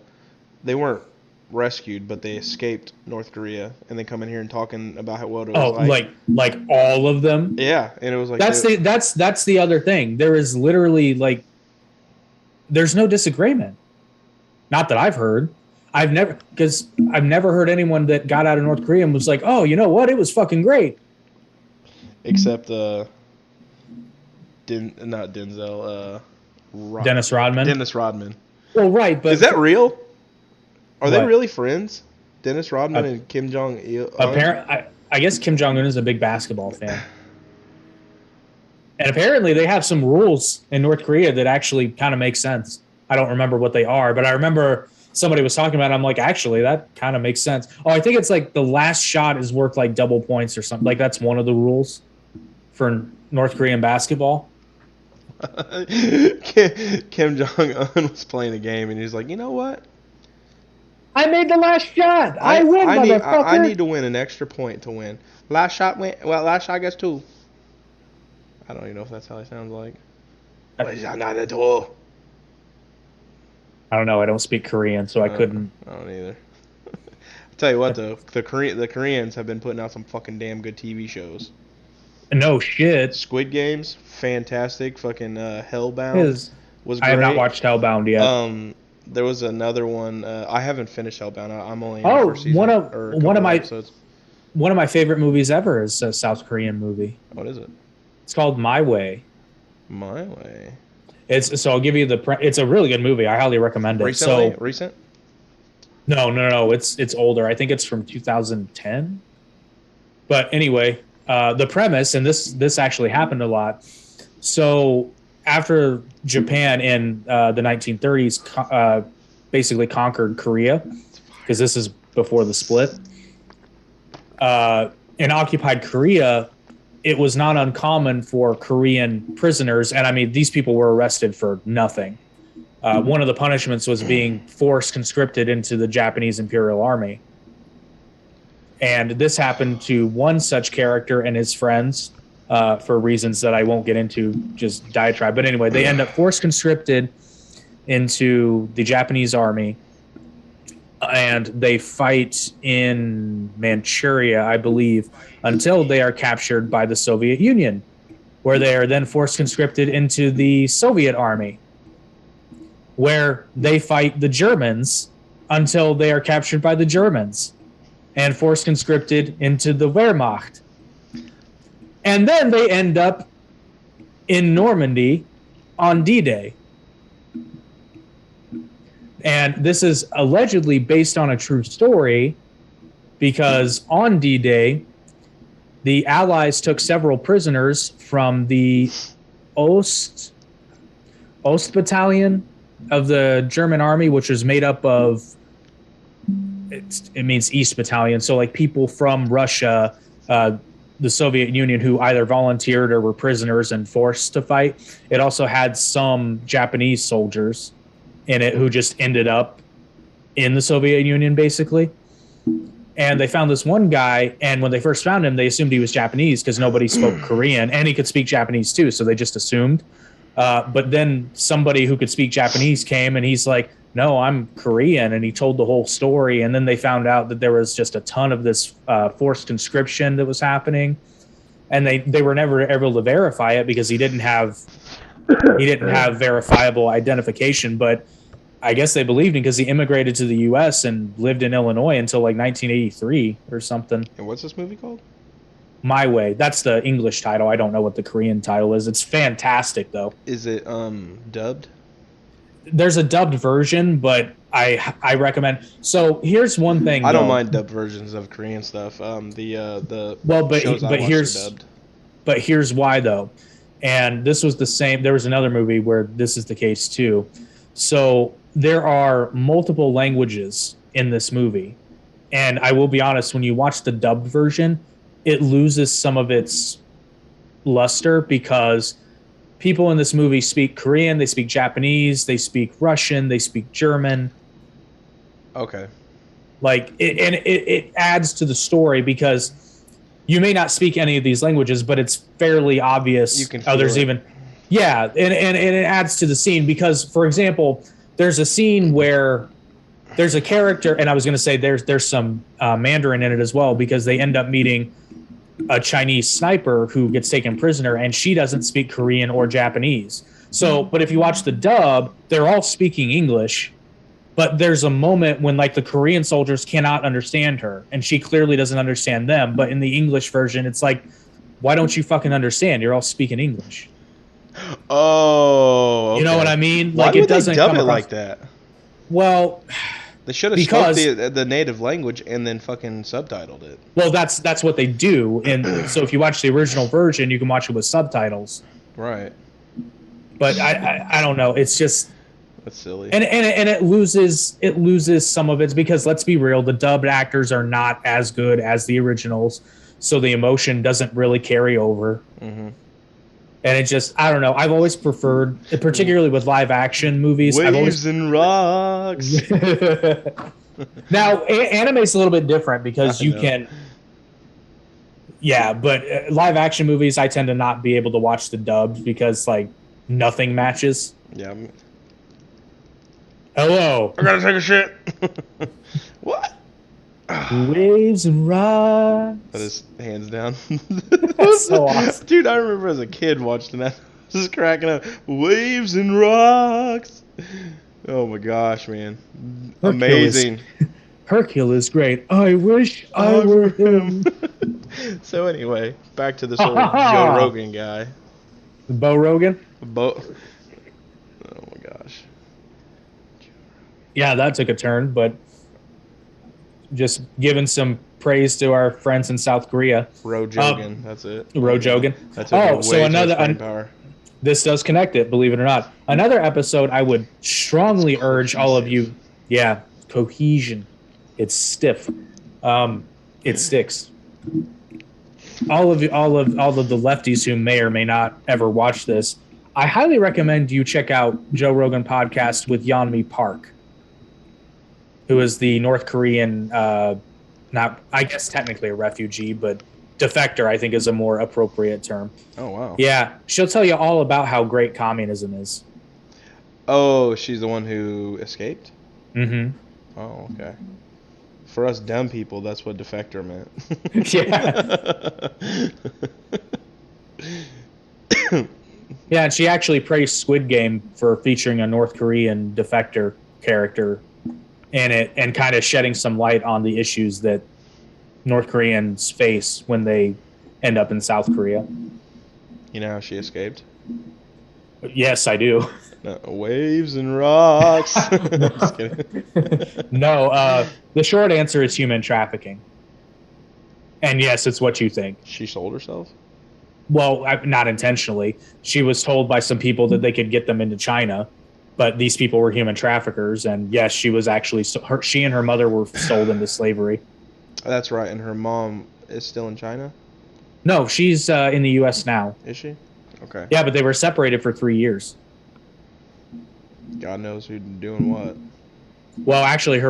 they weren't rescued, but they escaped North Korea, and they come in here and talking about what it was like all of them. Yeah, and it was like that's the other thing. There is literally there's no disagreement. Not that I've heard. I've never heard anyone that got out of North Korea and was like, oh, you know what? It was fucking great. Except not Denzel. Dennis Rodman. Dennis Rodman. Well, right, but is that real? Are they really friends? Dennis Rodman and Kim Jong-il? I guess Kim Jong-un is a big basketball fan. And apparently they have some rules in North Korea that actually kind of make sense. I don't remember what they are, but I remember somebody was talking about it. I'm like, actually, that kind of makes sense. Oh, I think it's like the last shot is worth like double points or something. Like that's one of the rules for North Korean basketball. Kim Jong-un was playing a game, and he's like, you know what? I made the last shot. I win, motherfucker. I need to win an extra point to win. Last shot win. Well, last shot gets 2. I don't even know if that's how it sounds like. I don't know. I don't speak Korean, so I couldn't. I don't either. I'll tell you what, though. The Koreans have been putting out some fucking damn good TV shows. No shit. Squid Games, fantastic. Fucking Hellbound was great. I have not watched Hellbound yet. There was another one. I haven't finished Hellbound. I'm only in the first season. One of my favorite movies ever is a South Korean movie. What is it? It's called My Way. My Way. So I'll give you it's a really good movie. I highly recommend it. Recent? No. It's older. I think it's from 2010. But anyway, the premise, and this actually happened a lot. So after Japan in the 1930s basically conquered Korea, because this is before the split, in occupied Korea, it was not uncommon for Korean prisoners, and I mean, these people were arrested for nothing. One of the punishments was being forced conscripted into the Japanese Imperial Army. And this happened to one such character and his friends for reasons that I won't get into, just diatribe. But anyway, they end up forced conscripted into the Japanese army, and they fight in Manchuria, I believe, until they are captured by the Soviet Union, where they are then forced conscripted into the Soviet army, where they fight the Germans until they are captured by the Germans and forced conscripted into the Wehrmacht. And then they end up in Normandy on D-Day. And this is allegedly based on a true story, because on D-Day, the Allies took several prisoners from the Ost Battalion of the German army, which was made up of, it means East Battalion, so like people from Russia, the Soviet Union, who either volunteered or were prisoners and forced to fight. It also had some Japanese soldiers in it who just ended up in the Soviet Union, basically. And they found this one guy, and when they first found him, they assumed he was Japanese because nobody spoke Korean, and he could speak Japanese too, so they just assumed. But then somebody who could speak Japanese came, and he's like, no, I'm Korean, and he told the whole story. And then they found out that there was just a ton of this forced conscription that was happening, and they were never able to verify it because he didn't have verifiable identification. But I guess they believed him because he immigrated to the U.S. and lived in Illinois until like 1983 or something. And what's this movie called? My Way. That's the English title. I don't know what the Korean title is. It's fantastic, though. Is it dubbed? There's a dubbed version, but I recommend. So here's one thing. I don't mind dubbed versions of Korean stuff. But here's why, though. And this was the same. There was another movie where this is the case too. So there are multiple languages in this movie, and I will be honest, when you watch the dubbed version, it loses some of its luster because people in this movie speak Korean, they speak Japanese, they speak Russian, they speak German. Okay. Like it adds to the story because you may not speak any of these languages, but it's fairly obvious. You can there's it. even yeah, and it adds to the scene because, for example, there's a scene where there's a character, and I was going to say there's some Mandarin in it as well, because they end up meeting a Chinese sniper who gets taken prisoner, and she doesn't speak Korean or Japanese. So, but if you watch the dub, they're all speaking English, but there's a moment when like the Korean soldiers cannot understand her, and she clearly doesn't understand them. But in the English version, it's like, why don't you fucking understand? You're all speaking English. Oh, okay. You know what I mean? Why Like would it doesn't they dub come it across like that? Well, they should have spoke the native language and then fucking subtitled it. Well, that's what they do. And so if you watch the original version, you can watch it with subtitles. Right. But I don't know. It's just that's silly. And it loses some of it because, let's be real, the dubbed actors are not as good as the originals, so the emotion doesn't really carry over. Mm-hmm. And it just, I don't know. I've always preferred, particularly with live action movies. Waves and rocks. Now, anime's a little bit different because I you know. can. Yeah, but live action movies, I tend to not be able to watch the dubs because like nothing matches. Yeah. Hello, I gotta take a shit. What? waves and rocks. That is hands down. That's so awesome. Dude, I remember as a kid watching that. Just cracking up. Waves and rocks. Oh my gosh, man. Amazing. Hercules, great. I wish I were him. So anyway, back to this old Joe Rogan guy. Bo Rogan. Oh my gosh. Yeah, that took a turn, but just giving some praise to our friends in South Korea. Rogan, that's it. Rogan. That's Oh, so another. power. This does connect it, believe it or not. Another episode I would strongly urge all of you. Yeah, cohesion. It's stiff. It sticks. All of the lefties who may or may not ever watch this, I highly recommend you check out Joe Rogan podcast with Yeonmi Park, who is the North Korean, not I guess technically a refugee, but defector, I think is a more appropriate term. Oh wow. Yeah, she'll tell you all about how great communism is. Oh, she's the one who escaped? Mm-hmm. Oh, okay. For us dumb people, that's what defector meant. Yeah. Yeah, and she actually praised Squid Game for featuring a North Korean defector character in it and kind of shedding some light on the issues that North Koreans face when they end up in South Korea. You know how she escaped? Yes, I do. No, waves and rocks. Just kidding. No, the short answer is human trafficking. And yes, it's what you think. She sold herself? Well, not intentionally. She was told by some people that they could get them into China, but these people were human traffickers. And yes, she was actually, she and her mother were sold into slavery. That's right. And her mom is still in China? No, she's in the U.S. now. Is she? Okay. Yeah, but they were separated for 3 years. God knows who's doing what. Well, actually, I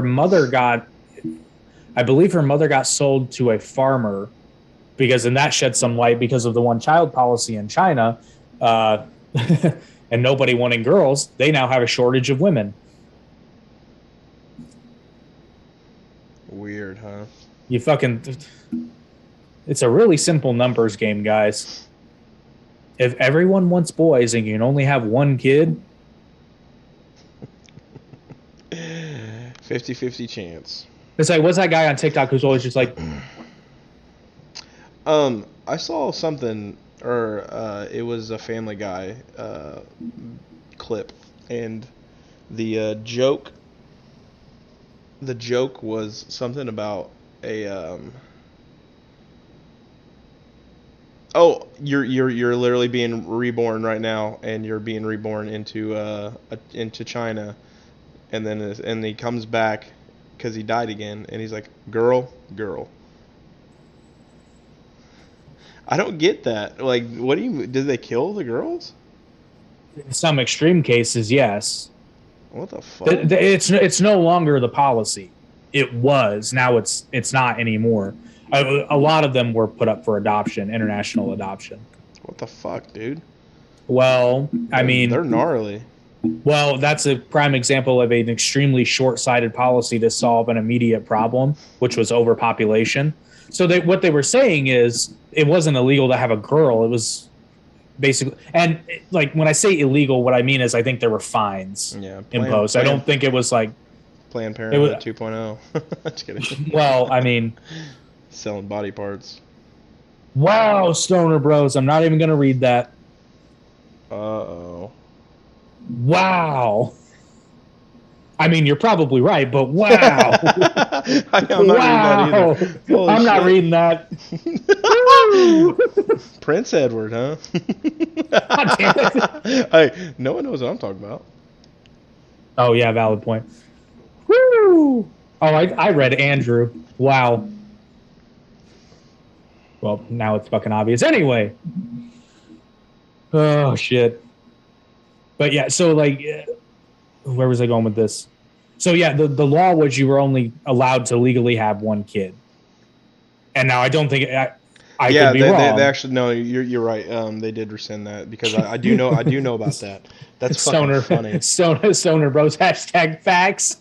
believe her mother got sold to a farmer and that shed some light because of the one-child policy in China, and nobody wanting girls. They now have a shortage of women. Weird, huh? It's a really simple numbers game, guys. If everyone wants boys and you can only have one kid, 50-50 chance. it's like, what's that guy on TikTok who's always just like, I saw something, or it was a Family Guy clip, and the joke was something about a oh, you're literally being reborn right now, and you're being reborn into China, and then he comes back because he died again, and he's like, girl. I don't get that. Like, what do you? Did they kill the girls? in some extreme cases, yes. What the fuck? It's no longer the policy. It was. Now it's not anymore. A lot of them were put up for adoption, international adoption. What the fuck, dude? Well, I mean, they're gnarly. Well, that's a prime example of an extremely short-sighted policy to solve an immediate problem, which was overpopulation. So what they were saying is it wasn't illegal to have a girl. It was basically, and like when I say illegal, what I mean is I think there were fines imposed. I don't think it was like Planned Parenthood 2.0. Just kidding. Well, I mean, selling body parts. Wow, Stoner Bros. I'm not even going to read that. Uh-oh. Wow. I mean, you're probably right, but wow. I'm not reading that either. I'm not reading that. Prince Edward, huh? God damn it. Hey, no one knows what I'm talking about. Oh, yeah, valid point. Woo! Oh, I read Andrew. Wow. Well, now it's fucking obvious. Anyway. Oh, shit. But yeah, so like, where was I going with this? So yeah, the law was you were only allowed to legally have one kid. And now I don't think I Yeah, could be wrong. they actually no, you're right. They did rescind that because I do know about that. That's fucking Stoner, funny. Stoner Bros hashtag facts.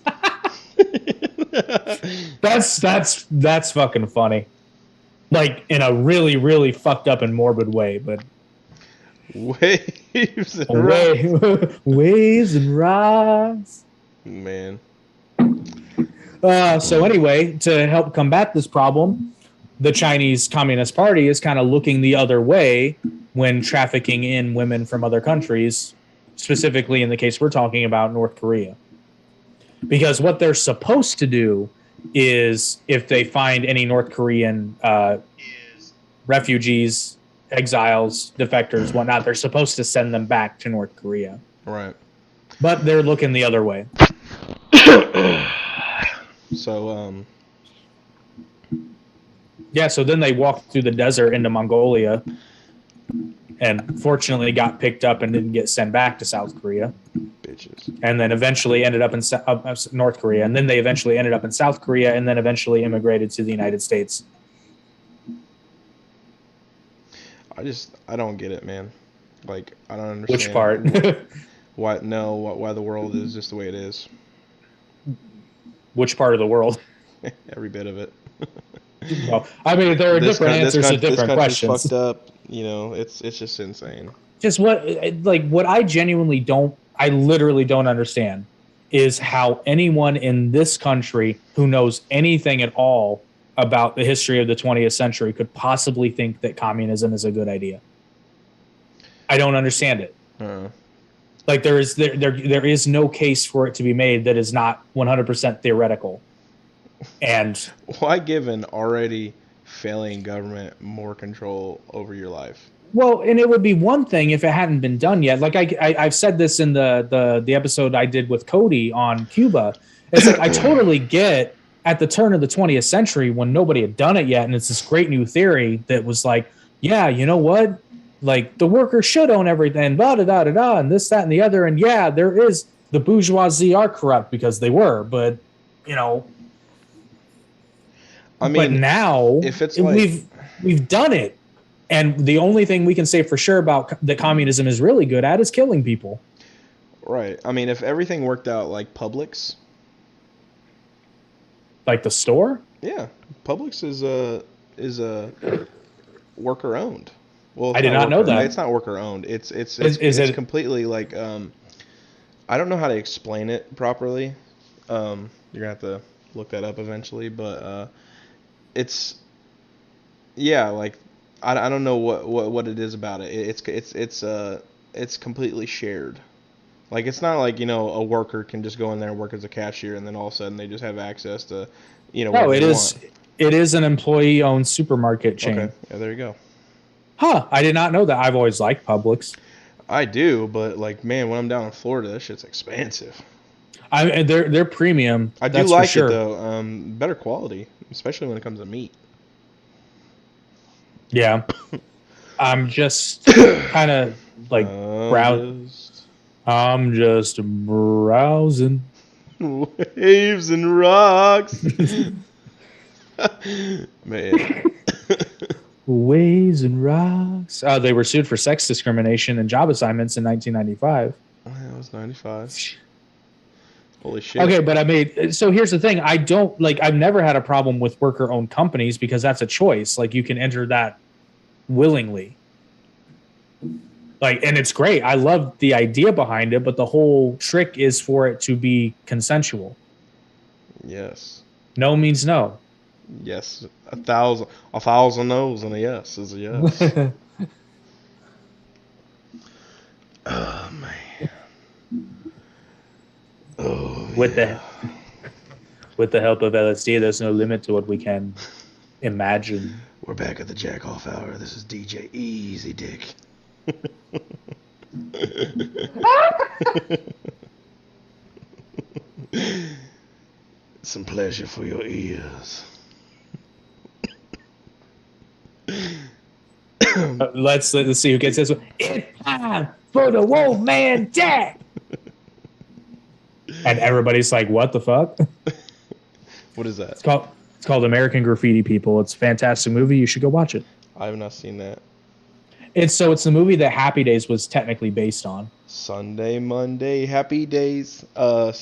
That's fucking funny. Like in a really, really fucked up and morbid way, but Waves and rocks. waves and rocks. Man. So anyway, to help combat this problem, the Chinese Communist Party is kind of looking the other way when trafficking in women from other countries, specifically in the case we're talking about, North Korea. Because what they're supposed to do is if they find any North Korean refugees, exiles, defectors, whatnot, they're supposed to send them back to North Korea. Right. But they're looking the other way. So, yeah, so then they walked through the desert into Mongolia and fortunately got picked up and didn't get sent back to South Korea. Bitches. And then eventually ended up in North Korea. And then they eventually ended up in South Korea and then eventually immigrated to the United States. I don't get it, man. Like, I don't understand. Which part? Why the world is just the way it is. Which part of the world? Every bit of it. Well, I mean, there are different answers to different questions. Fucked up. You know, it's just insane. Just what I literally don't understand is how anyone in this country who knows anything at all about the history of the 20th century could possibly think that communism is a good idea. I don't understand it. Like there is no case for it to be made that is not 100% theoretical. And why give an already failing government more control over your life? Well, and it would be one thing if it hadn't been done yet. Like I've said this in the episode I did with Cody on Cuba. It's like I totally get at the turn of the 20th century when nobody had done it yet, and it's this great new theory that was like, yeah, you know what? Like the workers should own everything, blah, da, da, da, da, and this, that, and the other. And yeah, there is the bourgeoisie are corrupt because they were, but you know. I mean, but now if it's like we've done it. And the only thing we can say for sure about that communism is really good at is killing people. Right. I mean, if everything worked out like Publix. Like the store? Yeah. Publix is a worker owned. Well, I did not know that. It's not worker owned. It's completely like I don't know how to explain it properly. You're gonna have to look that up eventually, but it's like I don't know what it is about it. It's completely shared. Like it's not like, you know, a worker can just go in there and work as a cashier and then all of a sudden they just have access to, you know, no, it is an employee owned supermarket chain. Okay. Yeah, there you go. Huh, I did not know that. I've always liked Publix. I do, but like, man, when I'm down in Florida, that shit's expensive. They're premium. I do like it though. Better quality, especially when it comes to meat. Yeah. I'm just kind of like I'm just browsing. Waves and rocks. Man. Waves and rocks. They were sued for sex discrimination and job assignments in 1995. Oh, yeah, it was 95. Holy shit. Okay, but I mean, so here's the thing. I've never had a problem with worker-owned companies because that's a choice. Like, you can enter that willingly. Like, and it's great. I love the idea behind it, but the whole trick is for it to be consensual. Yes. No means no. Yes. A thousand no's and a yes is a yes. Oh, man. Oh, with the help of LSD, there's no limit to what we can imagine. We're back at the Jack Off Hour. This is DJ Easy Dick. Some pleasure for your ears. Let's see who gets this one. It's time for the Wolfman Jack. And everybody's like, "What the fuck?" What is that? It's called American Graffiti People. It's a fantastic movie. You should go watch it. I have not seen that. It's the movie that Happy Days was technically based on. Sunday, Monday, happy days. A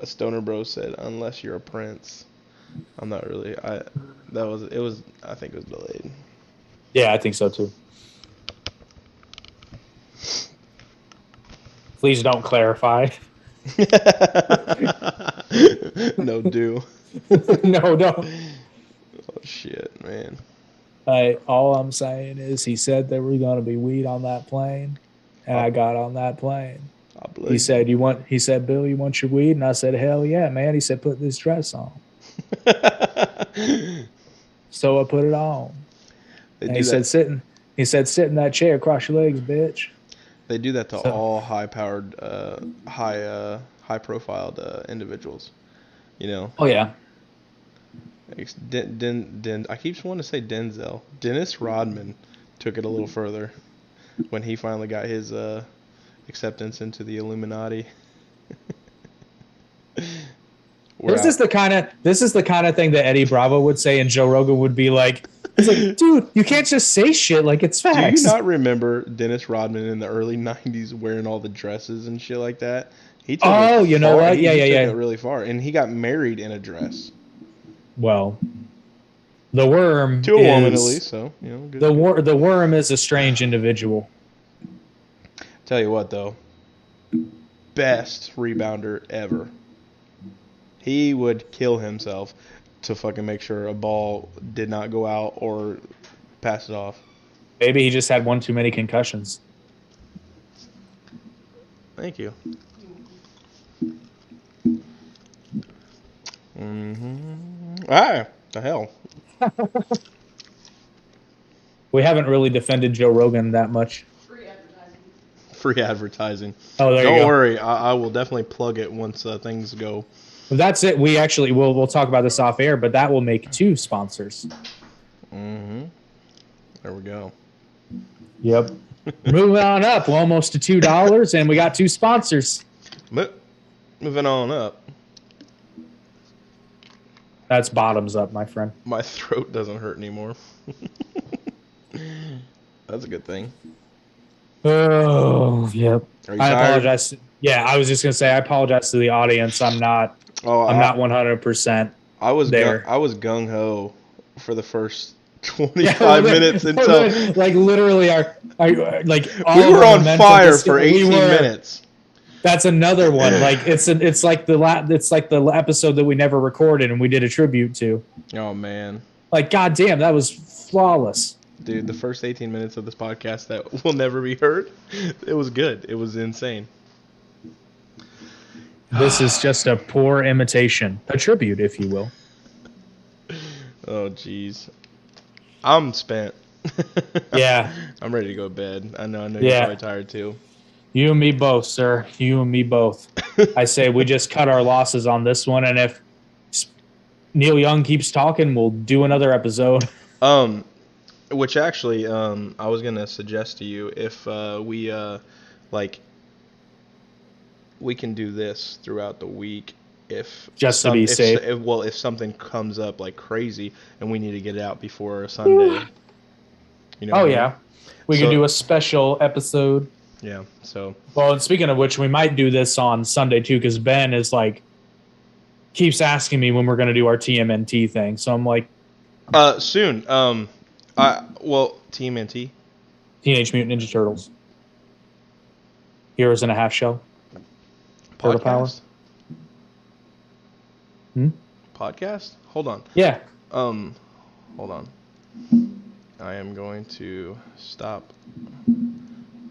stoner bro said, "Unless you're a prince." I'm not really. I think it was delayed. Yeah, I think so too. Please don't clarify. No, do. No, don't. Oh shit, man. All I'm saying is he said there were going to be weed on that plane, and I got on that plane. I believe. He said, He said, "Bill, you want your weed?" And I said, "Hell yeah, man." He said, "Put this dress on." So I put it on. And he said, "Sit in that chair, cross your legs, bitch." They do that to all high-powered, high-profiled individuals. You know. Oh yeah. I keep wanting to say Denzel. Dennis Rodman took it a little further when he finally got his acceptance into the Illuminati. This is the kind of thing that Eddie Bravo would say, and Joe Rogan would be like, he's like, "Dude, you can't just say shit like it's facts." Do you not remember Dennis Rodman in the early '90s wearing all the dresses and shit like that? He took it you know far. what? He Yeah. took it really far, and he got married in a dress. Well, the worm to a woman at least, so you know. Good. The worm is a strange individual. Tell you what, though, best rebounder ever. He would kill himself to fucking make sure a ball did not go out or pass it off. Maybe he just had one too many concussions. Thank you. Ah, the hell. We haven't really defended Joe Rogan that much. Free advertising. Oh, there you go. Don't worry, I will definitely plug it once things go. Well, that's it. We actually we'll talk about this off air, but that will make 2 sponsors. There we go. Yep. Moving on up, we're almost to $2, and we got 2 sponsors. Moving on up. That's bottoms up, my friend. My throat doesn't hurt anymore. That's a good thing. Oh, yep. Are you I tired? apologize. Yeah, I was just gonna say I apologize to the audience. I'm not 100% there. I was gung ho for the first 25 minutes until like literally our like all we were on fire for 18 minutes. That's another one. Like it's like the episode that we never recorded and we did a tribute to. Oh man. Like goddamn, that was flawless. Dude, the first 18 minutes of this podcast that will never be heard, it was good. It was insane. This is just a poor imitation, a tribute, if you will. Oh, jeez. I'm spent. Yeah. I'm ready to go to bed. I know you're probably tired too. You and me both, sir. You and me both. I say we just cut our losses on this one, and if Neil Young keeps talking, we'll do another episode. Which actually, I was gonna suggest to you if we can do this throughout the week if to be safe. If something comes up like crazy and we need to get it out before Sunday. You know. Oh yeah, we can do a special episode. Yeah. So. Well, and speaking of which, we might do this on Sunday too, because Ben is keeps asking me when we're gonna do our TMNT thing. So I'm like, soon. TMNT. Teenage Mutant Ninja Turtles. Heroes in a Half Shell. Turtle Power. Podcast? Hold on. Yeah. Hold on. I am going to stop.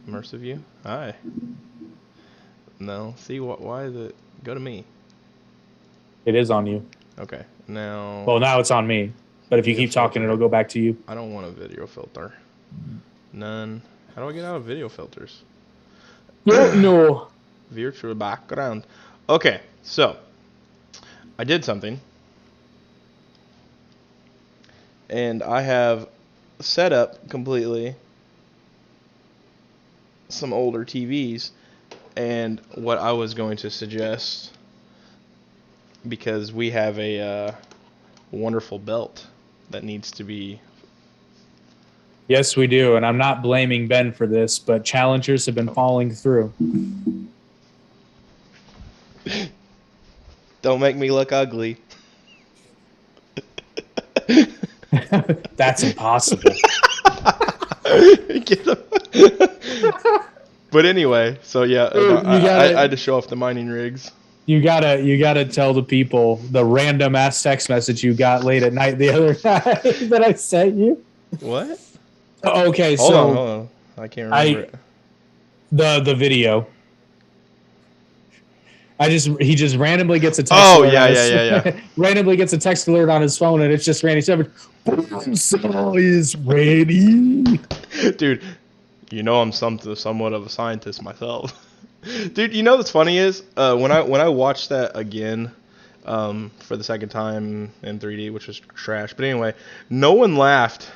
Immersive view? Hi. No. See why is it go to me? It is on you. Okay. Now. Well, now it's on me. But if you keep talking, it'll go back to you. I don't want a video filter. None. How do I get out of video filters? No. Virtual background. Okay, so I did something. And I have set up completely some older TVs. And what I was going to suggest because we have a wonderful belt that needs to be. Yes, we do. And I'm not blaming Ben for this, but challengers have been falling through. Don't make me look ugly. That's impossible. Get them. But anyway, so yeah, Dude, I had to show off the mining rigs. You gotta tell the people the random ass text message you got late at night the other night that I sent you. What? Okay, Hold so on. I can't remember it. The video. He just randomly gets a text alert. Yeah. Randomly gets a text alert on his phone, and it's just Randy Savage. Bonesaw is ready. Dude, you know I'm somewhat of a scientist myself. Dude, you know what's funny is when I watched that again for the second time in 3D, which was trash. But anyway, no one laughed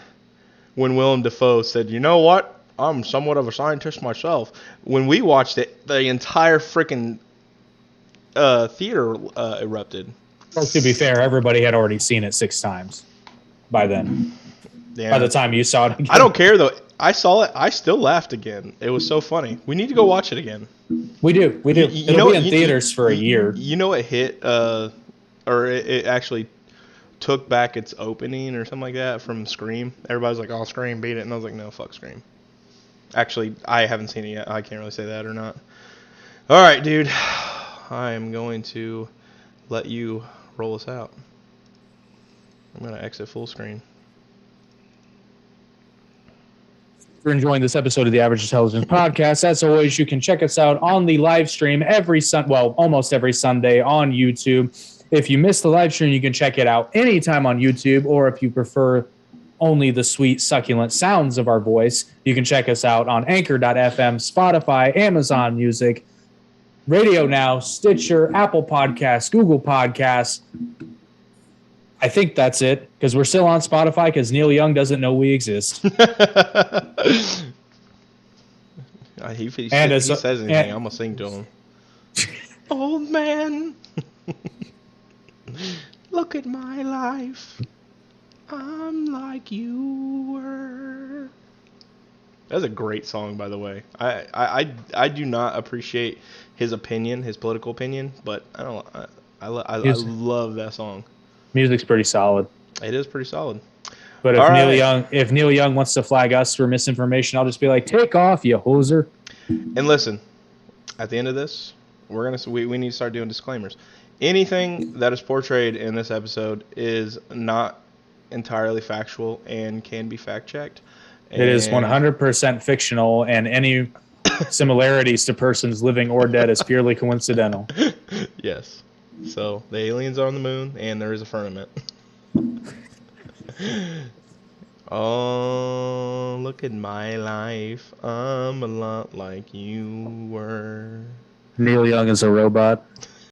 when Willem Dafoe said, "You know what? I'm somewhat of a scientist myself." When we watched it, the entire freaking theater erupted. Well, to be fair, everybody had already seen it 6 times by then. Yeah. By the time you saw it again. I don't care though. I saw it. I still laughed again. It was so funny. We need to go watch it again. We do. It'll be in theaters for a year. You know, it hit, or it actually took back its opening or something like that from Scream. Everybody's like, "Oh, Scream beat it," and I was like, "No, fuck Scream." Actually, I haven't seen it yet. I can't really say that or not. All right, dude. I am going to let you roll us out. I'm going to exit full screen. For enjoying this episode of the Average Intelligence Podcast. As always, you can check us out on the live stream almost every Sunday on YouTube. If you miss the live stream, you can check it out anytime on YouTube, or if you prefer only the sweet, succulent sounds of our voice, you can check us out on Anchor.fm, Spotify, Amazon Music, Radio Now, Stitcher, Apple Podcasts, Google Podcasts. I think that's it, because we're still on Spotify because Neil Young doesn't know we exist. He says anything, I'm going to sing to him. Old man, look at my life. I'm like you were. That's a great song, by the way. I do not appreciate his opinion, his political opinion, but I love that song. Music's pretty solid. It is pretty solid. But if Neil Young wants to flag us for misinformation, I'll just be like, take off, you hoser. And listen, at the end of this, we need to start doing disclaimers. Anything that is portrayed in this episode is not entirely factual and can be fact checked. It is 100% fictional, and any similarities to persons living or dead is purely coincidental. Yes. So the aliens are on the moon, and there is a firmament. Oh, look at my life. I'm a lot like you were. Neil Young is a robot.